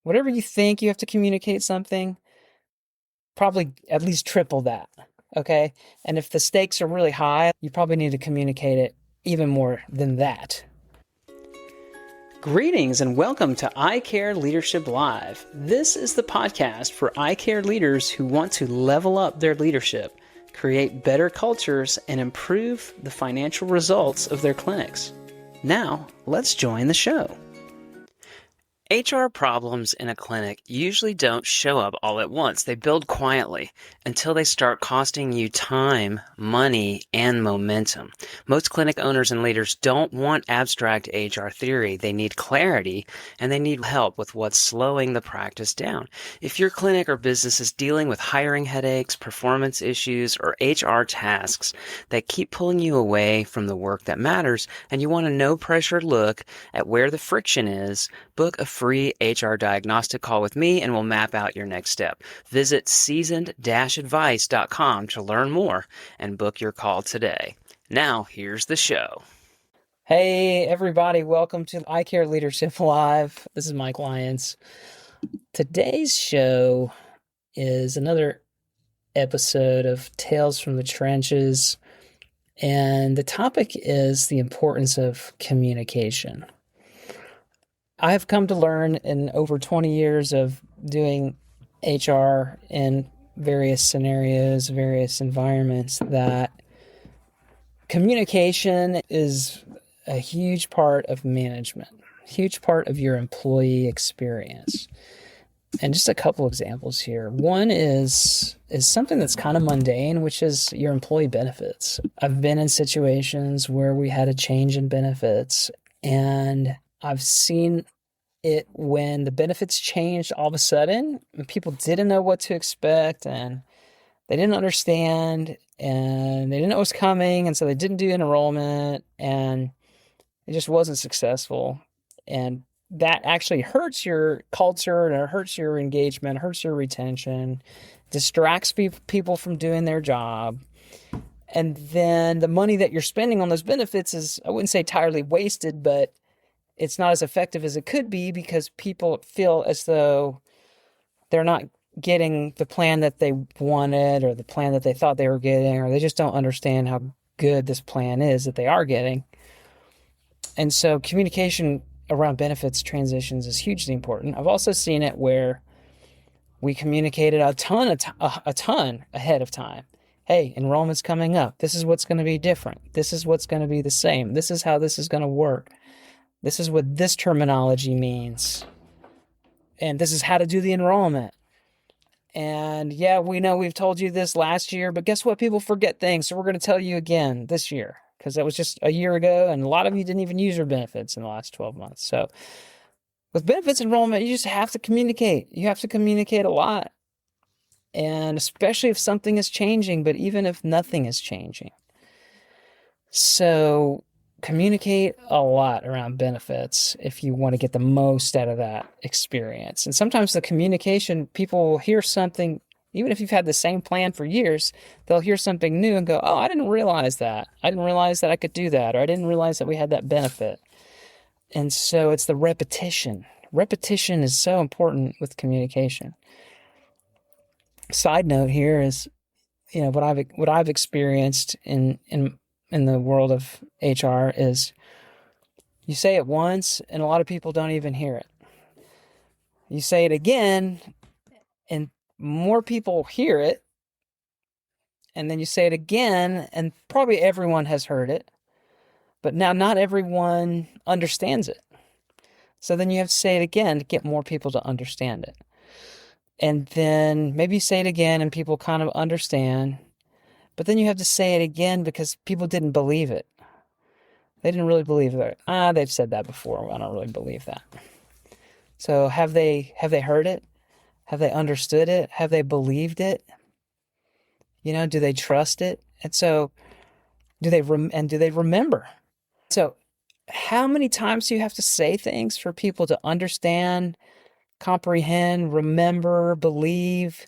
Whatever you think you have to communicate something, probably at least triple that. Okay. And if the stakes are really high, you probably need to communicate it even more than that. Greetings and welcome to I Care Leadership Live. This is the podcast for I Care leaders who want to level up their leadership, create better cultures, and improve the financial results of their clinics. Now, let's join the show. HR problems in a clinic usually don't show up all at once. They build quietly until they start costing you time, money, and momentum. Most clinic owners and leaders don't want abstract HR theory. They need clarity, and they need help with what's slowing the practice down. If your clinic or business is dealing with hiring headaches, performance issues, or HR tasks that keep pulling you away from the work that matters, and you want a no-pressure look at where the friction is, book a free HR diagnostic call with me and we'll map out your next step. Visit seasoned-advice.com to learn more and book your call today. Now, here's the show. Hey, everybody. Welcome to I Care Leadership Live. This is Mike Lyons. Today's show is another episode of Tales from the Trenches, and the topic is the importance of communication. I have come to learn in over 20 years of doing HR in various scenarios, various environments, that communication is a huge part of management, a huge part of your employee experience. And just a couple examples here. One is something that's kind of mundane, which is your employee benefits. I've been in situations where we had a change in benefits, and I've seen it when the benefits changed all of a sudden and people didn't know what to expect and they didn't understand and they didn't know it was coming. And so they didn't do an enrollment and it just wasn't successful. And that actually hurts your culture and it hurts your engagement, hurts your retention, distracts people from doing their job. And then the money that you're spending on those benefits is, I wouldn't say entirely wasted, but it's not as effective as it could be because people feel as though they're not getting the plan that they wanted or the plan that they thought they were getting, or they just don't understand how good this plan is that they are getting. And so communication around benefits transitions is hugely important. I've also seen it where we communicated a ton ahead of time. Hey, enrollment's coming up. This is what's going to be different. This is what's going to be the same. This is how this is going to work. This is what this terminology means. And this is how to do the enrollment. And yeah, we know we've told you this last year, but guess what? People forget things. So we're going to tell you again this year because that was just a year ago. And a lot of you didn't even use your benefits in the last 12 months. So with benefits enrollment, you just have to communicate. You have to communicate a lot. And especially if something is changing, but even if nothing is changing. So communicate a lot around benefits if you want to get the most out of that experience. And sometimes the communication, people will hear something, even if you've had the same plan for years, they'll hear something new and go, oh, I didn't realize that. I didn't realize that I could do that, or I didn't realize that we had that benefit. And so it's the repetition. Repetition is so important with communication. Side note here is, what I've experienced in the world of HR is you say it once and a lot of people don't even hear it. You say it again and more people hear it. And then you say it again and probably everyone has heard it. But now not everyone understands it. So then you have to say it again to get more people to understand it. And then maybe you say it again and people kind of understand. But then you have to say it again because people didn't believe it. They didn't really believe it. They've said that before. I don't really believe that. So have they heard it? Have they understood it? Have they believed it? Do they trust it? And so do they remember? So how many times do you have to say things for people to understand, comprehend, remember, believe?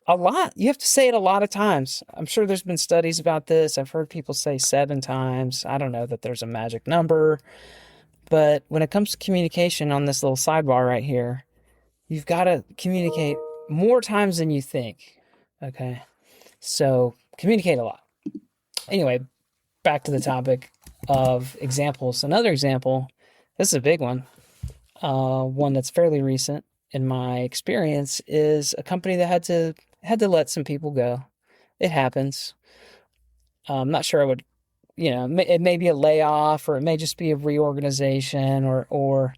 A lot. You have to say it a lot of times. I'm sure there's been studies about this. I've heard people say 7 times. I don't know that there's a magic number. But when it comes to communication on this little sidebar right here, You've got to communicate more times than you think. Okay. So communicate a lot. Anyway, back to the topic of examples. Another example, this is a big one, one that's fairly recent in my experience, is a company that had to let some people go. It happens. I'm not sure I would, it may be a layoff, or it may just be a reorganization, or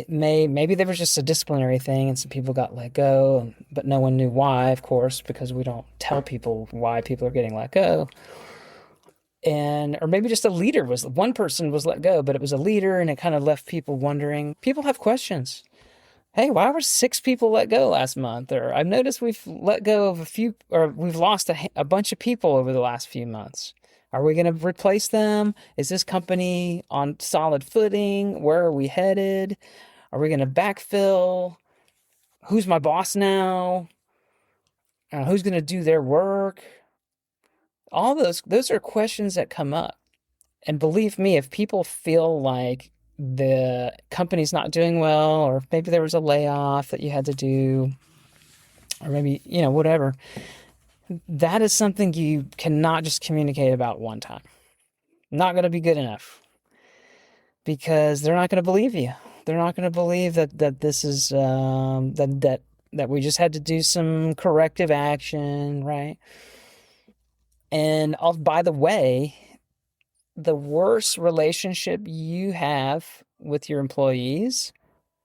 maybe there was just a disciplinary thing and some people got let go, but no one knew why, of course, because we don't tell people why people are getting let go. Or maybe just one person was let go, but it was a leader, and it kind of left people wondering. People have questions. Hey, why were 6 people let go last month? Or I've noticed we've let go of we've lost a bunch of people over the last few months. Are we going to replace them? Is this company on solid footing? Where are we headed? Are we going to backfill? Who's my boss now? Who's going to do their work? All those are questions that come up. And believe me, if people feel like the company's not doing well, or maybe there was a layoff that you had to do, or maybe, whatever, that is something you cannot just communicate about one time. Not going to be good enough, because they're not going to believe you. They're not going to believe that this is that we just had to do some corrective action, right? And by the way, the worse relationship you have with your employees,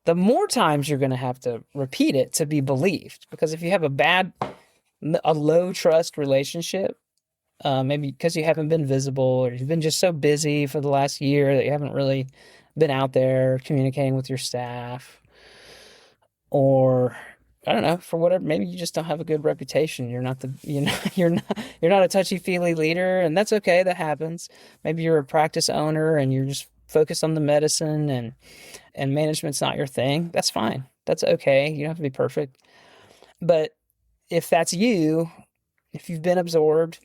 the more times you're going to have to repeat it to be believed. Because if you have a low trust relationship, maybe because you haven't been visible, or you've been just so busy for the last year that you haven't really been out there communicating with your staff, or I don't know, for whatever, maybe you just don't have a good reputation. You're not you're not a touchy-feely leader, and that's okay. That happens. Maybe you're a practice owner and you're just focused on the medicine, and management's not your thing. That's fine. That's okay. You don't have to be perfect. But if that's you, if you've been absorbed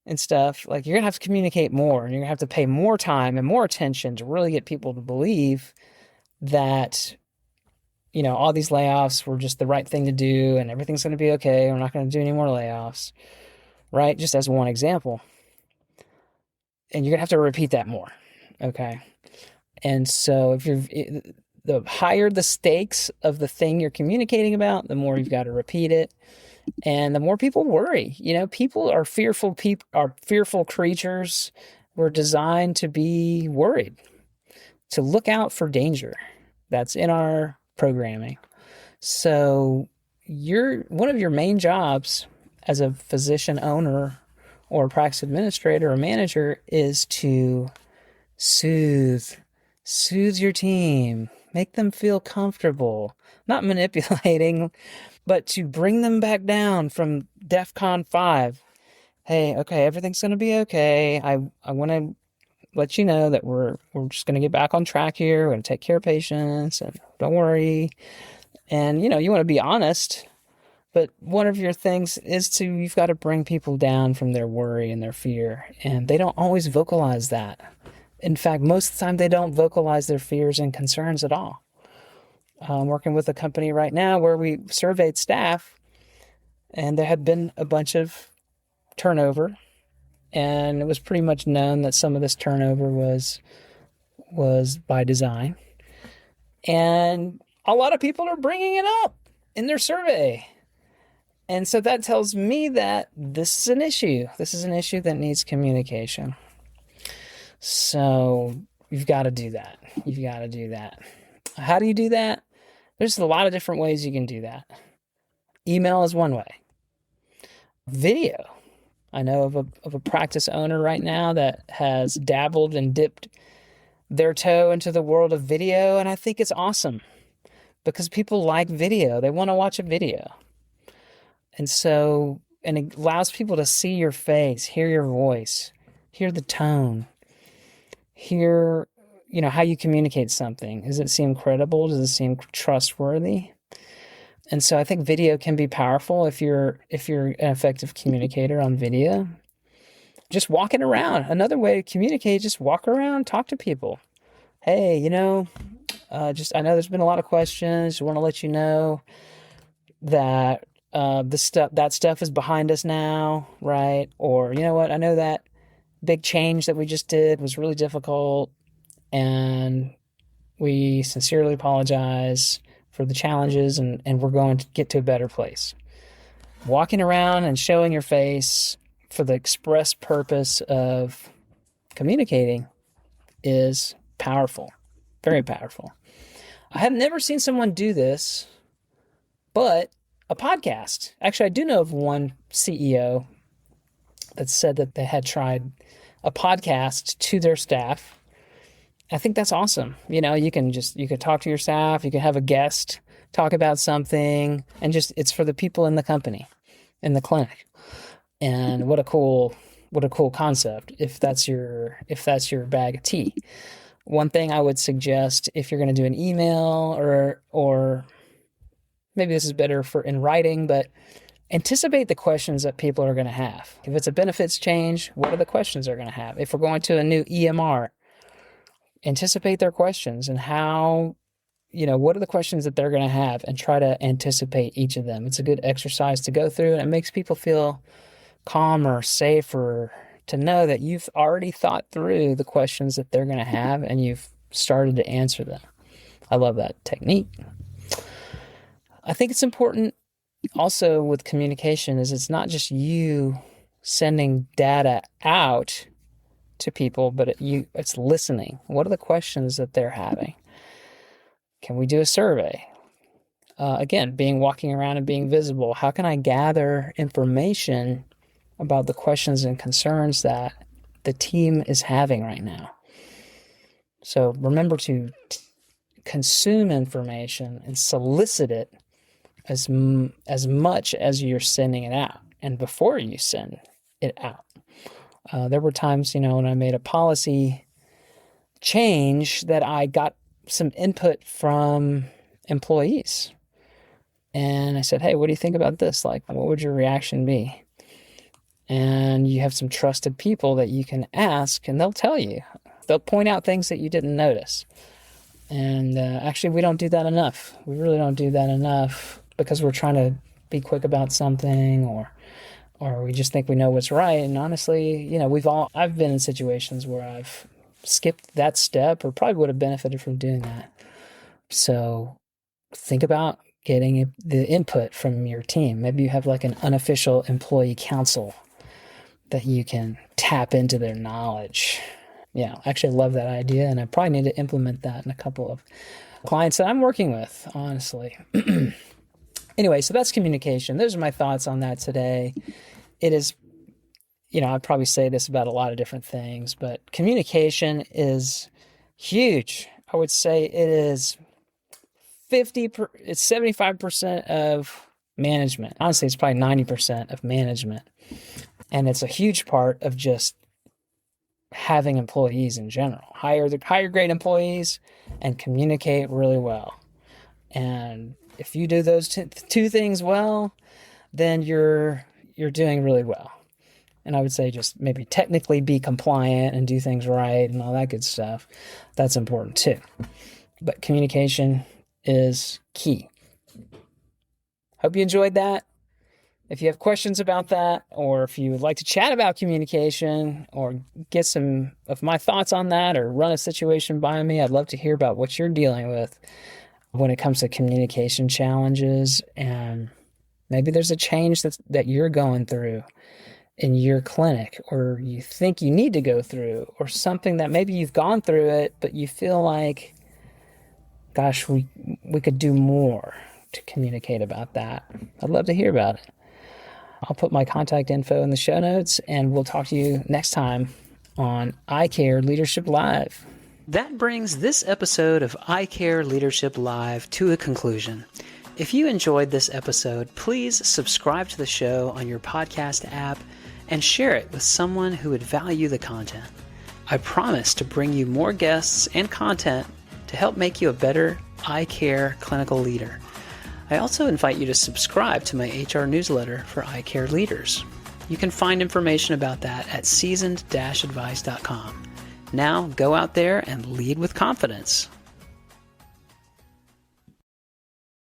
and stuff, like, you're going to have to communicate more, and you're going to have to pay more time and more attention to really get people to believe that, all these layoffs were just the right thing to do, and everything's going to be okay. We're not going to do any more layoffs, right? Just as one example. And you're going to have to repeat that more, okay? And so the higher the stakes of the thing you're communicating about, the more you've got to repeat it. And the more people worry. People are fearful creatures. We're designed to be worried, to look out for danger. That's in our programming. So one of your main jobs as a physician owner or a practice administrator or manager is to soothe your team, make them feel comfortable, not manipulating, but to bring them back down from DEFCON 5. Hey, okay, everything's going to be okay. I want to let you know that we're just going to get back on track here. We're going to take care of patients, and don't worry. And, you want to be honest, but one of your things is you've got to bring people down from their worry and their fear. And they don't always vocalize that. In fact, most of the time they don't vocalize their fears and concerns at all. I'm working with a company right now where we surveyed staff, and there had been a bunch of turnover, and it was pretty much known that some of this turnover was by design. And a lot of people are bringing it up in their survey. And so that tells me that this is an issue. This is an issue that needs communication. So you've got to do that. You've got to do that. How do you do that? There's a lot of different ways you can do that. Email is one way. Video. I know of a practice owner right now that has dabbled and dipped their toe into the world of video, and I think it's awesome because people like video. They want to watch a video. And it allows people to see your face, hear your voice, hear the tone, hear, how you communicate something. Does it seem credible? Does it seem trustworthy? And so I think video can be powerful if you're an effective communicator on video. Just walking around. Another way to communicate, just walk around, talk to people. Hey, I know there's been a lot of questions. I want to let you know that that stuff is behind us now, right? Or, you know what? I know that big change that we just did was really difficult, and we sincerely apologize for the challenges, and we're going to get to a better place. Walking around and showing your face for the express purpose of communicating is powerful, very powerful. I have never seen someone do this, but a podcast. Actually, I do know of one CEO that said that they had tried a podcast to their staff. I think that's awesome. You know, you can talk to your staff, you can have a guest talk about something, and it's for the people in the company, in the clinic. And what a cool concept if that's your bag of tea. One thing I would suggest, if you're going to do an email or maybe this is better for in writing, but anticipate the questions that people are going to have. If it's a benefits change, what are the questions they're going to have? If we're going to a new EMR, anticipate their questions and what are the questions that they're going to have, and try to anticipate each of them. It's a good exercise to go through, and it makes people feel calmer, safer, to know that you've already thought through the questions that they're going to have and you've started to answer them. I love that technique. I think it's important also with communication is it's not just you sending data out to people, but it's listening. What are the questions that they're having? Can we do a survey? Again, walking around and being visible. How can I gather information about the questions and concerns that the team is having right now? So remember to consume information and solicit it as much as you're sending it out, and before you send it out. There were times, when I made a policy change that I got some input from employees. And I said, hey, what do you think about this? Like, what would your reaction be? And you have some trusted people that you can ask, and they'll tell you. They'll point out things that you didn't notice. And actually, we don't do that enough. We really don't do that enough because we're trying to be quick about something, or we just think we know what's right. And honestly, I've been in situations where I've skipped that step, or probably would have benefited from doing that. So think about getting the input from your team. Maybe you have like an unofficial employee council that you can tap into their knowledge. Yeah, actually I love that idea, and I probably need to implement that in a couple of clients that I'm working with, honestly. Anyway, so that's communication. Those are my thoughts on that today. It is, I'd probably say this about a lot of different things, but communication is huge. I would say it is it's 75% of management. Honestly, it's probably 90% of management. And it's a huge part of just having employees in general. Hire great employees and communicate really well. And if you do those two things well, then you're doing really well. And I would say just maybe technically be compliant and do things right and all that good stuff. That's important too. But communication is key. Hope you enjoyed that. If you have questions about that, or if you would like to chat about communication or get some of my thoughts on that, or run a situation by me, I'd love to hear about what you're dealing with when it comes to communication challenges. And maybe there's a change that you're going through in your clinic, or you think you need to go through, or something that maybe you've gone through it, but you feel like, gosh, we could do more to communicate about that. I'd love to hear about it. I'll put my contact info in the show notes, and we'll talk to you next time on iCare Leadership Live. That brings this episode of iCare Leadership Live to a conclusion. If you enjoyed this episode, please subscribe to the show on your podcast app and share it with someone who would value the content. I promise to bring you more guests and content to help make you a better iCare clinical leader. I also invite you to subscribe to my HR newsletter for iCare leaders. You can find information about that at seasoned-advice.com. Now go out there and lead with confidence.